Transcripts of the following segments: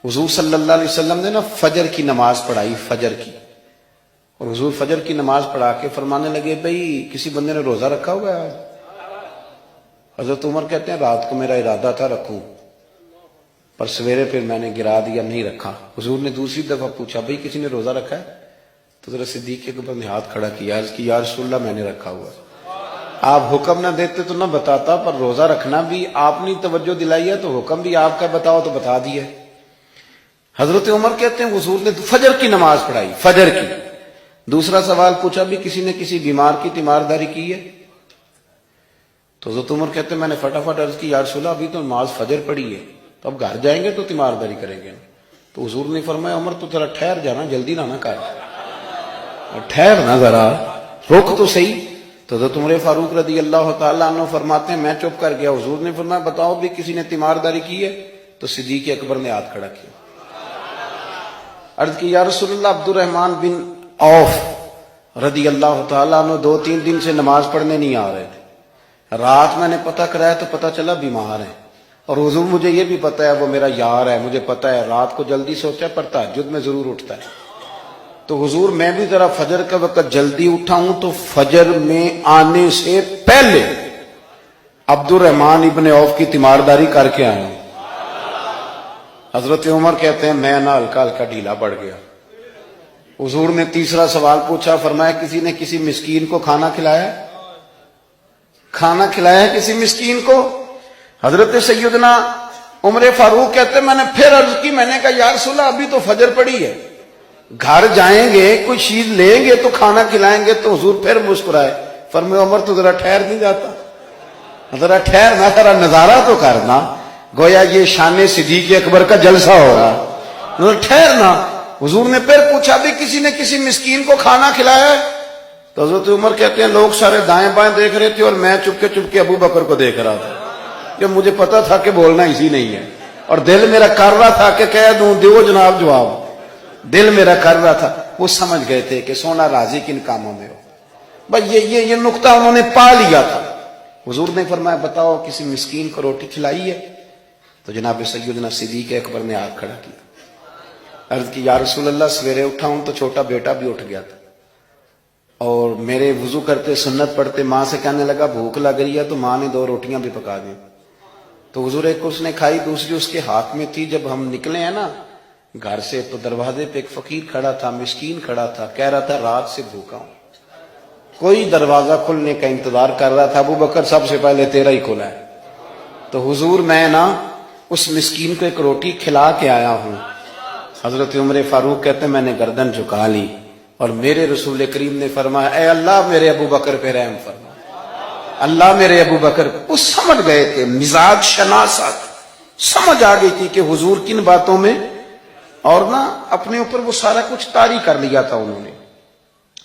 حضور صلی اللہ علیہ وسلم نے نا فجر کی نماز پڑھائی، فجر کی، اور حضور فجر کی نماز پڑھا کے فرمانے لگے بھئی کسی بندے نے روزہ رکھا ہوا ہے؟ حضرت عمر کہتے ہیں رات کو میرا ارادہ تھا رکھوں، پر سویرے پھر میں نے گرا دیا، نہیں رکھا۔ حضور نے دوسری دفعہ پوچھا بھئی کسی نے روزہ رکھا ہے؟ تو حضرت صدیق اکبر نے ہاتھ کھڑا کیا، عرض کی یا رسول اللہ میں نے رکھا ہوا ہے۔ آپ حکم نہ دیتے تو نہ بتاتا، پر روزہ رکھنا بھی آپ نے توجہ دلائی ہے تو حکم بھی آپ کا بتاؤ تو بتا دیا۔ حضرت عمر کہتے ہیں حضور نے فجر کی نماز پڑھائی، فجر کی۔ دوسرا سوال پوچھا بھی کسی نے کسی بیمار کی تیمارداری کی ہے؟ تو حضرت عمر کہتے ہیں میں نے فٹافٹ عرض کی یا رسول اللہ ابھی تو نماز فجر پڑھی ہے، تو اب گھر جائیں گے تو تیمارداری کریں گے۔ تو حضور نے فرمایا عمر تو ذرا ٹھہر جانا، جلدی نہ کر، ٹھہر نہ، ذرا رک تو صحیح۔ تو حضرت عمر فاروق رضی اللہ تعالیٰ عنہ فرماتے ہیں میں چپ کر گیا۔ حضور نے فرمایا بتاؤ بھی کسی نے تیمارداری کی ہے؟ تو صدیق اکبر نے ہاتھ کھڑا کیا، عرض کی یا رسول اللہ عبد الرحمن بن عوف رضی اللہ تعالیٰ عنہ 2-3 دن سے نماز پڑھنے نہیں آ رہے تھے، رات میں نے پتہ کرایا تو پتہ چلا بیمار ہیں، اور حضور مجھے یہ بھی پتہ ہے وہ میرا یار ہے، مجھے پتہ ہے رات کو جلدی سوتا ہے پر تہجد میں ضرور اٹھتا ہے۔ تو حضور میں بھی ذرا فجر کا وقت جلدی اٹھا ہوں تو فجر میں آنے سے پہلے عبد الرحمن ابن عوف کی تیمارداری کر کے آیا ہوں۔ حضرت عمر کہتے ہیں میں نہ ہلکا ہلکا ڈھیلا پڑ گیا۔ حضور نے تیسرا سوال پوچھا، فرمایا کسی نے کسی مسکین کو کھانا کھلایا؟ کھانا کھلایا ہے کسی مسکین کو؟ حضرت سیدنا عمر فاروق کہتے ہیں میں نے پھر عرض کی، میں نے کہا یا رسول اللہ ابھی تو فجر پڑی ہے، گھر جائیں گے کوئی چیز لیں گے تو کھانا کھلائیں گے۔ تو حضور پھر مسکرائے، فرمایا عمر تو ذرا ٹھہر نہیں جاتا، ذرا ٹھہر نہ، ذرا نظارہ تو کرنا، گویا یہ شان صدیق اکبر کا جلسہ ہو رہا، ذرا ٹھہرنا۔ حضور نے پھر پوچھا بھی کسی نے کسی مسکین کو کھانا کھلایا ہے؟ تو حضرت عمر کہتے ہیں لوگ سارے دائیں بائیں دیکھ رہے تھے اور میں چپ کے ابو بکر کو دیکھ رہا تھا، کہ مجھے پتا تھا کہ بولنا اسی نہیں ہے، اور دل میرا کر رہا تھا کہ کہہ دوں دیو جناب جواب، دل میرا کر رہا تھا۔ وہ سمجھ گئے تھے کہ سونا راضی کن کاموں میں ہو، بس یہ نقطہ انہوں نے پا لیا تھا۔ حضور نے فرمایا بتاؤ کسی مسکین کو روٹی کھلائی ہے؟ تو جناب سیدنا صدیق اکبر نے ہاتھ کھڑا کیا، عرض کی یا رسول اللہ سویرے اٹھا ہوں تو چھوٹا بیٹا بھی اٹھ گیا تھا، اور میرے وضو کرتے سنت پڑھتے ماں سے کہنے لگا بھوک لگ رہی ہے، تو ماں نے 2 روٹیاں بھی پکا دی۔ تو حضور ایک اس نے کھائی، دوسری اس کے ہاتھ میں تھی۔ جب ہم نکلے ہیں نا گھر سے تو دروازے پہ ایک فقیر کھڑا تھا، مسکین کھڑا تھا، کہہ رہا تھا رات سے بھوکا ہوں، کوئی دروازہ کھلنے کا انتظار کر رہا تھا، ابو بکر سب سے پہلے تیرا ہی کھلا ہے۔ تو حضور میں نا اس مسکین کو ایک روٹی کھلا کے آیا ہوں۔ حضرت عمر فاروق کہتے ہیں میں نے گردن جھکا لی، اور میرے رسول کریم نے فرمایا اے اللہ میرے ابو بکر پہ رحم فرما، اللہ میرے ابو بکر۔ وہ سمجھ گئے تھے، مزاج شناست سمجھ آ گئی تھی کہ حضور کن باتوں میں، اور نا اپنے اوپر وہ سارا کچھ طاری کر لیا تھا انہوں نے،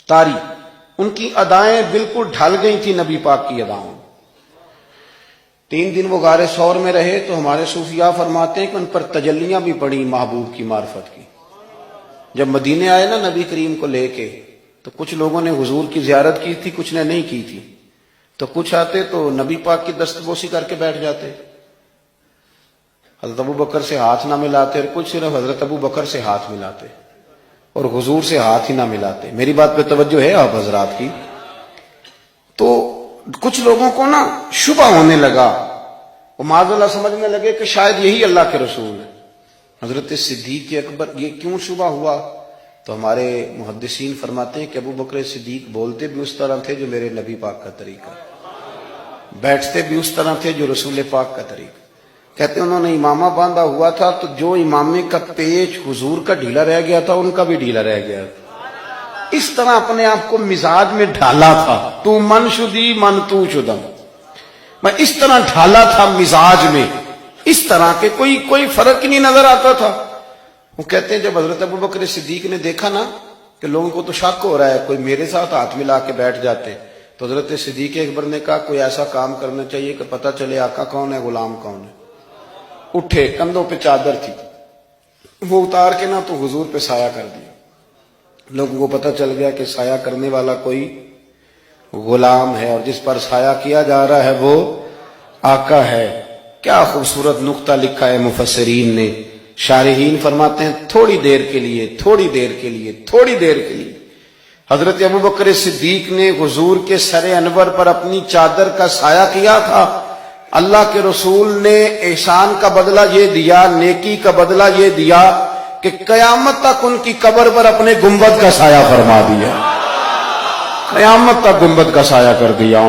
طاری، ان کی ادائیں بالکل ڈھل گئی تھی نبی پاک کی ادائیں۔ 3 دن وہ غار ثور میں رہے تو ہمارے صوفیاء فرماتے ہیں کہ ان پر تجلیاں بھی پڑی محبوب کی معرفت کی۔ جب مدینے آئے نا نبی کریم کو لے کے، تو کچھ لوگوں نے حضور کی زیارت کی تھی، کچھ نے نہیں کی تھی، تو کچھ آتے تو نبی پاک کی دستبوسی کر کے بیٹھ جاتے، حضرت ابو بکر سے ہاتھ نہ ملاتے، اور کچھ صرف حضرت ابو بکر سے ہاتھ ملاتے اور حضور سے ہاتھ ہی نہ ملاتے۔ میری بات پہ توجہ ہے آپ حضرات کی؟ تو کچھ لوگوں کو نا شبہ ہونے لگا، وہ معاذ اللہ سمجھنے لگے کہ شاید یہی اللہ کے رسول ہے۔ حضرت صدیق اکبر، یہ کیوں شبہ ہوا؟ تو ہمارے محدثین فرماتے ہیں کہ ابو بکر صدیق بولتے بھی اس طرح تھے جو میرے نبی پاک کا طریقہ، بیٹھتے بھی اس طرح تھے جو رسول پاک کا طریقہ۔ کہتے ہیں انہوں نے امامہ باندھا ہوا تھا تو جو امامے کا پیچ حضور کا ڈھیلا رہ گیا تھا ان کا بھی ڈھیلا رہ گیا تھا۔ اس طرح اپنے آپ کو مزاج میں ڈھالا تھا، تو من شدی من تو شدم، میں اس طرح ڈھالا تھا مزاج میں، اس طرح کے کوئی فرق ہی نہیں نظر آتا تھا۔ وہ کہتے ہیں جب حضرت ابو بکر صدیق نے دیکھا نا کہ لوگوں کو تو شک ہو رہا ہے، کوئی میرے ساتھ ہاتھ ملا کے بیٹھ جاتے، تو حضرت صدیق اکبر نے کہا کوئی ایسا کام کرنا چاہیے کہ پتہ چلے آقا کون ہے غلام کون ہے۔ اٹھے، کندھوں پہ چادر تھی، وہ اتار کے نا تو حضور پہ سایہ کر دیا، لوگوں کو پتہ چل گیا کہ سایہ کرنے والا کوئی غلام ہے، اور جس پر سایہ کیا جا رہا ہے وہ آقا ہے۔ کیا خوبصورت نقطہ لکھا ہے مفسرین نے شارحین فرماتے ہیں تھوڑی دیر کے لیے، تھوڑی دیر کے لیے، تھوڑی دیر کے لیے حضرت ابوبکر صدیق نے حضور کے سر انور پر اپنی چادر کا سایہ کیا تھا۔ اللہ کے رسول نے احسان کا بدلہ یہ دیا، نیکی کا بدلہ یہ دیا کہ قیامت تک ان کی قبر پر اپنے گنبد کا سایہ فرما دیا، قیامت تک گنبد کا سایہ کر دیا۔